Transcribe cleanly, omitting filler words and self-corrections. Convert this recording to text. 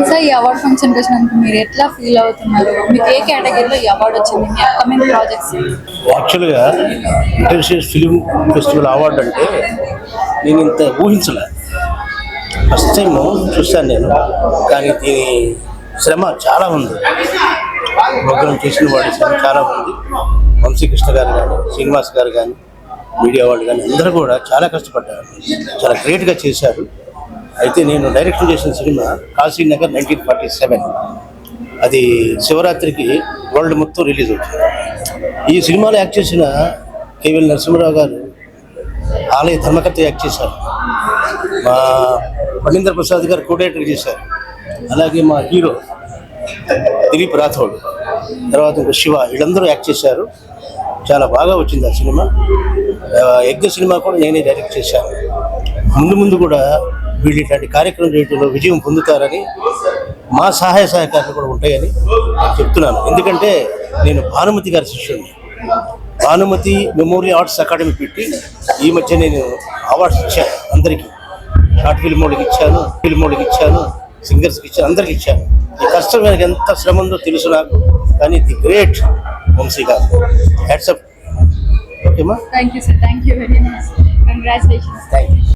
Sir ఈ award ఫంక్షన్కి వచ్చినందుకు మీరు ఎట్లా ఫీల్ అవుతున్నారు? మీకు ఏ కేటగిరీలో ఈ అవార్డు వచ్చింది? మీ అప్కమింగ్ ప్రాజెక్ట్స్? యాక్చువల్గా ఇంటర్నేషనల్ ఫిలిం ఫెస్టివల్ అవార్డు అంటే నేను ఇంత ఊహించలే. ఫస్ట్ టైం చూశాను నేను, కానీ దీని శ్రమ చాలా ఉంది. ప్రోగ్రాం చేసిన వాడి శ్రమ చాలా ఉంది. వంశీకృష్ణ గారు కానీ, శ్రీనివాస్ గారు కానీ, మీడియా వాళ్ళు కానీ అందరూ కూడా చాలా కష్టపడ్డారు, చాలా గ్రేట్గా చేశారు. అయితే నేను డైరెక్షన్ చేసిన సినిమా కాశీనగర్ 1947. అది శివరాత్రికి వరల్డ్ మొత్తం రిలీజ్ అవుతుంది. ఈ సినిమాలో యాక్ట్ చేసిన కేవల్ నరసింహరావు గారు ఆలయ ధర్మకర్త యాక్ట్ చేశారు. మా ఫణీంద్ర ప్రసాద్ గారు కోడైరెక్టర్ చేశారు. అలాగే మా హీరో దిలీప్ రాథోడ్, తర్వాత ఇంకా శివ, వీళ్ళందరూ యాక్ట్ చేశారు. చాలా బాగా వచ్చింది ఆ సినిమా. యజ్ఞ సినిమా కూడా నేనే డైరెక్ట్ చేశాను. ముందు ముందు కూడా వీళ్ళు ఇట్లాంటి కార్యక్రమం చేయడంలో విజయం పొందుతారని, మా సహాయ సహకారాలు కూడా ఉంటాయని నేను చెప్తున్నాను. ఎందుకంటే నేను భానుమతి గారి శిష్యుడిని. భానుమతి మెమోరియల్ ఆర్ట్స్ అకాడమీ పెట్టి ఈ మధ్య నేను అవార్డ్స్ ఇచ్చాను అందరికీ. షార్ట్ ఫిల్మ్ వాళ్ళకి ఇచ్చాను, ఫిల్మ్ వాళ్ళకి ఇచ్చాను, సింగర్స్కి ఇచ్చాను, అందరికి ఇచ్చాను. ఈ కష్టం నాకు ఎంత శ్రమ ఉందో తెలుసు నాకు. కానీ ది గ్రేట్ వంశీ గారు, హ్యాట్స్ అప్. ఓకేమా? Thank you sir, thank you very much, congratulations. Thank you.